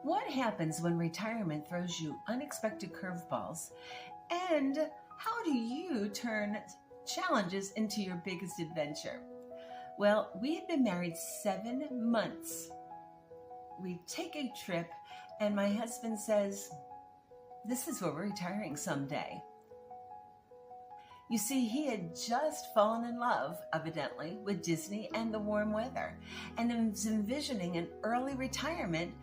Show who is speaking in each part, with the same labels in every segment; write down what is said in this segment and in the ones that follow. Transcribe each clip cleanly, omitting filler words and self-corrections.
Speaker 1: What happens when retirement throws you unexpected curveballs? And how do you turn challenges into your biggest adventure? Well, we had been married 7 months. We take a trip, and my husband says, "This is where we're retiring someday." You see, he had just fallen in love, evidently, with Disney and the warm weather, and was envisioning an early retirement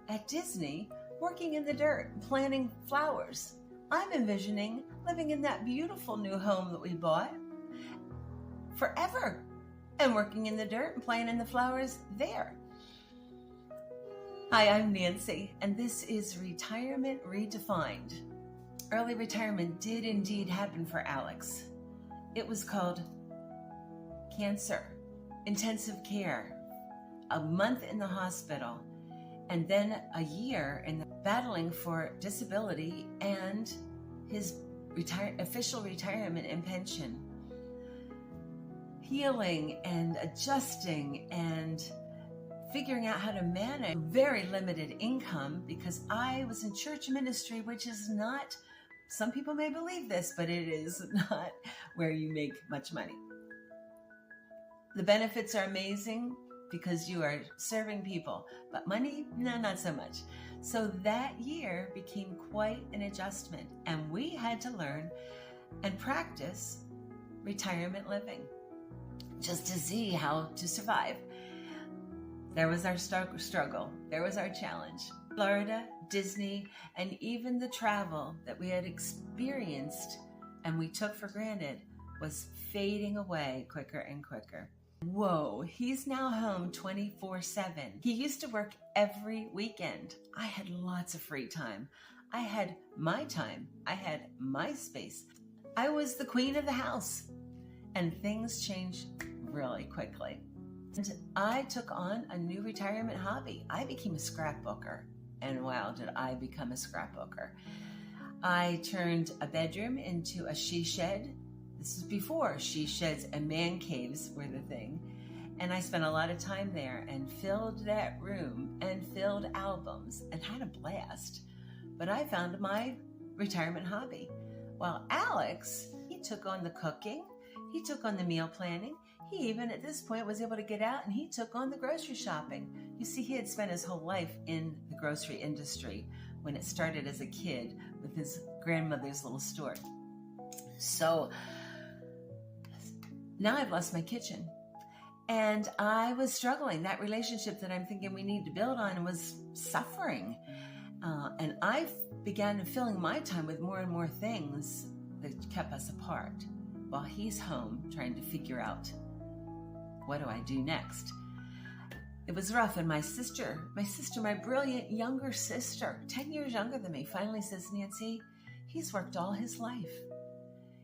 Speaker 1: at Disney, working in the dirt, planting flowers. I'm envisioning living in that beautiful new home that we bought forever, and working in the dirt and planting the flowers there. Hi, I'm Nancy, and this is Retirement Redefined. Early retirement did indeed happen for Alex. It was called cancer, intensive care, a month in the hospital, and then a year in battling for disability and his official retirement and pension. Healing and adjusting and figuring out how to manage very limited income, because I was in church ministry, which is not, some people may believe this, but it is not where you make much money. The benefits are amazing because you are serving people, but money, no, not so much. So that year became quite an adjustment, and we had to learn and practice retirement living just to see how to survive. There was our struggle. There was our challenge. Florida, Disney, and even the travel that we had experienced and we took for granted was fading away quicker and quicker. Whoa, he's now home 24/7. He used to work every weekend. I had lots of free time. I had my time. I had my space. I was the queen of the house, and things changed really quickly. And I took on a new retirement hobby. I became a scrapbooker, and wow, did I become a scrapbooker. I turned a bedroom into a she shed. This is before she sheds and man caves were the thing. And I spent a lot of time there and filled that room and filled albums and had a blast. But I found my retirement hobby. While Alex, he took on the cooking, he took on the meal planning, he even at this point was able to get out and he took on the grocery shopping. You see, he had spent his whole life in the grocery industry when it started as a kid with his grandmother's little store. So now I've lost my kitchen, and I was struggling. That relationship that I'm thinking we need to build on was suffering. And I began filling my time with more and more things that kept us apart while he's home trying to figure out, what do I do next? It was rough. And my sister, my brilliant younger sister, 10 years younger than me, finally says, "Nancy, he's worked all his life.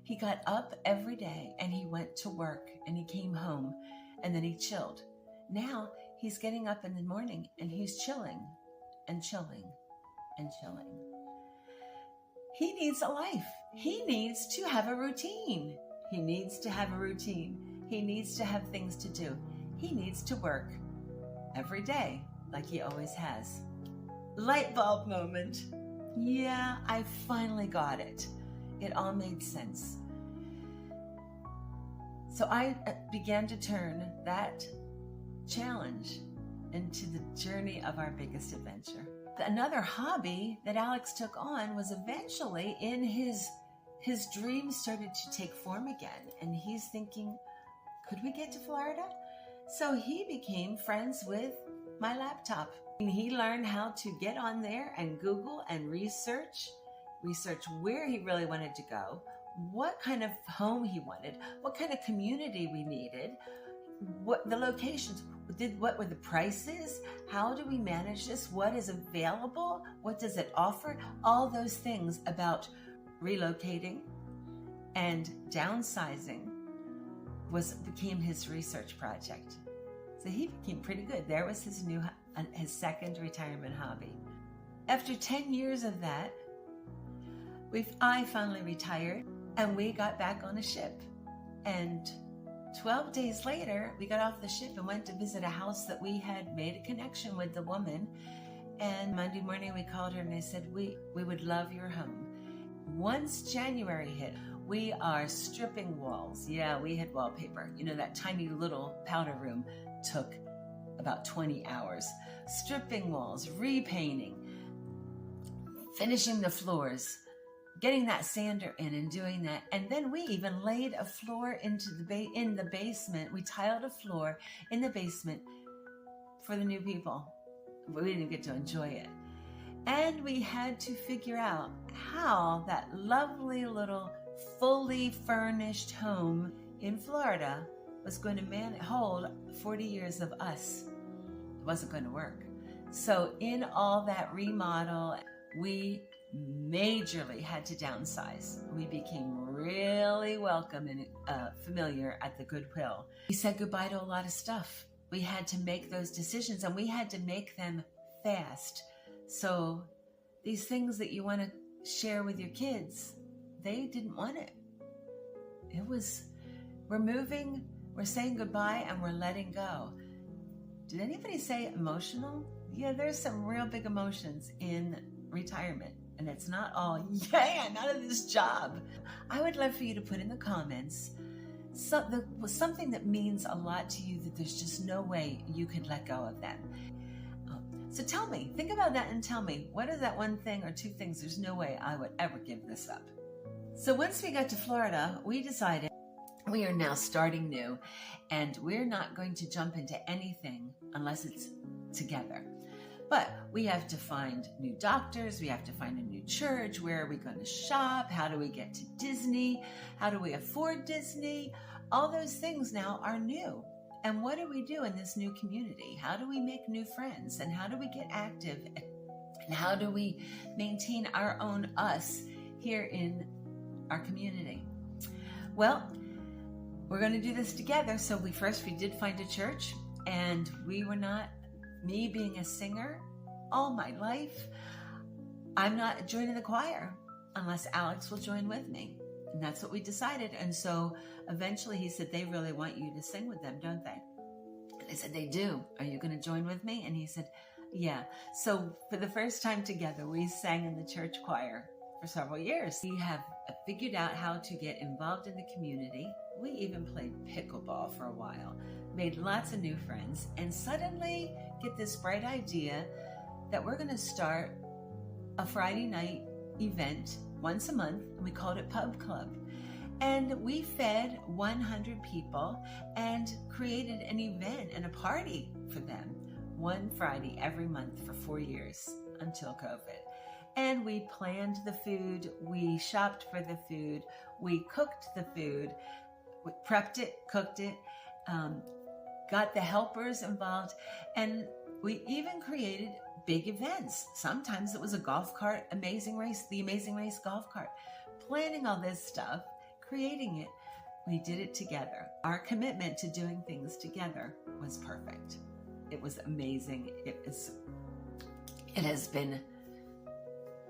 Speaker 1: He got up every day and he went to work and he came home and then he chilled. Now he's getting up in the morning and he's chilling and chilling and chilling. He needs a life. He needs to have a routine. He needs to have a routine. He needs to have things to do. He needs to work every day like he always has." Light bulb moment. Yeah, I finally got it. It all made sense. So I began to turn that challenge into the journey of our biggest adventure. Another hobby that Alex took on was eventually in his dreams started to take form again. And he's thinking, could we get to Florida? So he became friends with my laptop. And he learned how to get on there and Google and research where he really wanted to go, what kind of home he wanted, what kind of community we needed, what the locations, what were the prices, how do we manage this, what is available, what does it offer, all those things about relocating and downsizing became his research project. So he became pretty good. There was his second retirement hobby. After 10 years of that, I finally retired and we got back on a ship. And 12 days later, we got off the ship and went to visit a house that we had made a connection with the woman. And Monday morning we called her and I said, we would love your home. Once January hit, we are stripping walls. Yeah, we had wallpaper. You know, that tiny little powder room took about 20 hours. Stripping walls, repainting, finishing the floors, getting that sander in and doing that. And then we even laid a floor into in the basement. We tiled a floor in the basement for the new people. We didn't get to enjoy it. And we had to figure out how that lovely little fully furnished home in Florida was going to hold 40 years of us. It wasn't going to work. So in all that remodel, we majorly had to downsize. We became really welcome and familiar at the Goodwill. We said goodbye to a lot of stuff. We had to make those decisions, and we had to make them fast. So these things that you want to share with your kids, they didn't want it. It was, we're moving, we're saying goodbye, and we're letting go. Did anybody say emotional? Yeah, there's some real big emotions in retirement. And it's not all, yeah, not of this job. I would love for you to put in the comments something that means a lot to you that there's just no way you could let go of that. So tell me, think about that and tell me, what is that one thing or two things there's no way I would ever give this up? So once we got to Florida, we decided we are now starting new, and we're not going to jump into anything unless it's together. But we have to find new doctors, we have to find a new church, where are we going to shop, how do we get to Disney, how do we afford Disney? All those things now are new. And what do we do in this new community? How do we make new friends? And how do we get active? And how do we maintain our own us here in our community? Well, we're going to do this together. So we did find a church, and we were not, me being a singer all my life, I'm not joining the choir unless Alex will join with me. And that's what we decided. And so eventually he said, they really want you to sing with them, don't they? And I said, they do. Are you going to join with me? And he said, yeah. So for the first time together, we sang in the church choir for several years. We have figured out how to get involved in the community. We even played pickleball for a while, made lots of new friends, and suddenly get this bright idea that we're going to start a Friday night event once a month, and we called it Pub Club. And we fed 100 people and created an event and a party for them one Friday every month for 4 years until COVID. And we planned the food, we shopped for the food, we cooked the food, we prepped it, cooked it, got the helpers involved, and we even created big events. Sometimes it was a golf cart, the Amazing Race golf cart. Planning all this stuff, creating it, we did it together. Our commitment to doing things together was perfect. It was amazing. It has been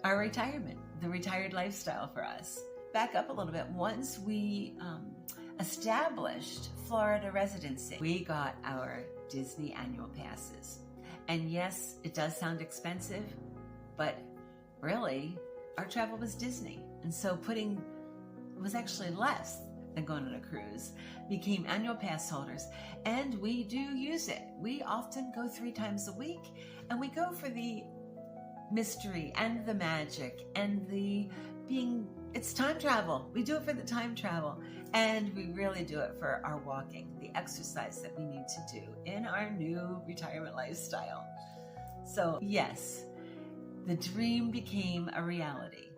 Speaker 1: our retirement, the retired lifestyle for us. Back up a little bit. Once we established Florida residency, we got our Disney annual passes. And yes, it does sound expensive, but really, our travel was Disney. And so it was actually less than going on a cruise, became annual pass holders. And we do use it. We often go 3 times a week, and we go for the mystery and the magic and it's time travel. We do it for the time travel, and we really do it for our walking, the exercise that we need to do in our new retirement lifestyle. So yes, the dream became a reality,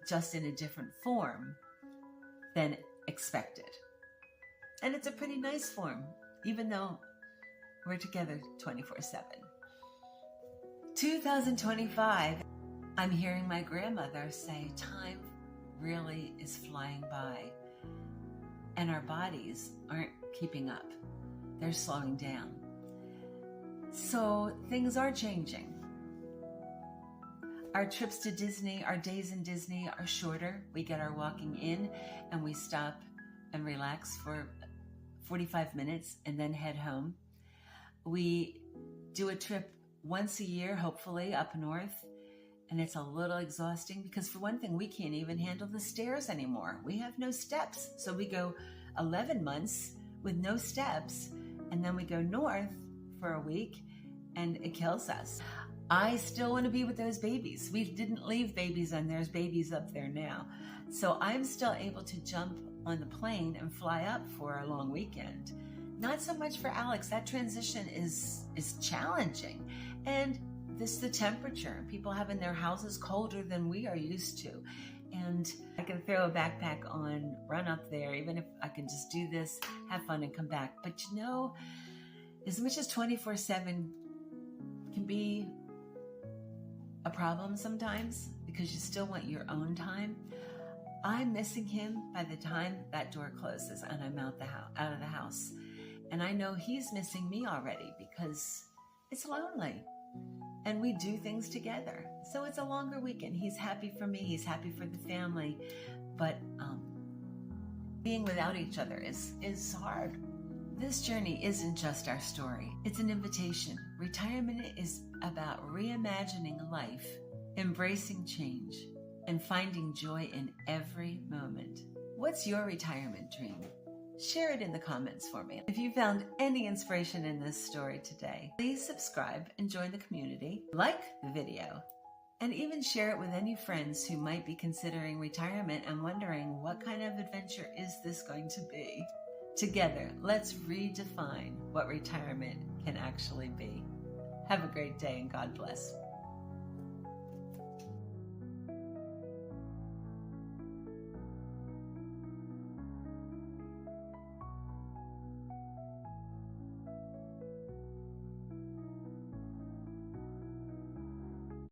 Speaker 1: just in a different form than expected. And it's a pretty nice form, even though we're together 24/7. 2025, I'm hearing my grandmother say, time really is flying by, and our bodies aren't keeping up. They're slowing down. So things are changing. Our trips to Disney, our days in Disney are shorter. We get our walking in, and we stop and relax for 45 minutes and then head home. We do a trip once a year, hopefully up north. And it's a little exhausting because, for one thing, we can't even handle the stairs anymore. We have no steps. So we go 11 months with no steps, and then we go north for a week, and it kills us. I still want to be with those babies. We didn't leave babies, and there's babies up there now. So I'm still able to jump on the plane and fly up for a long weekend. Not so much for Alex. That transition is challenging. And this, the temperature, people having their houses colder than we are used to. And I can throw a backpack on, run up there, even if I can just do this, have fun and come back. But you know, as much as 24/7 can be a problem sometimes because you still want your own time, I'm missing him by the time that door closes and I'm out of the house. And I know he's missing me already because it's lonely. And we do things together. So it's a longer weekend. He's happy for me. He's happy for the family. But being without each other is hard. This journey isn't just our story. It's an invitation. Retirement is about reimagining life, embracing change, and finding joy in every moment. What's your retirement dream? Share it in the comments for me. If you found any inspiration in this story today, please subscribe and join the community, like the video, and even share it with any friends who might be considering retirement and wondering, what kind of adventure is this going to be? Together, let's redefine what retirement can actually be. Have a great day and God bless.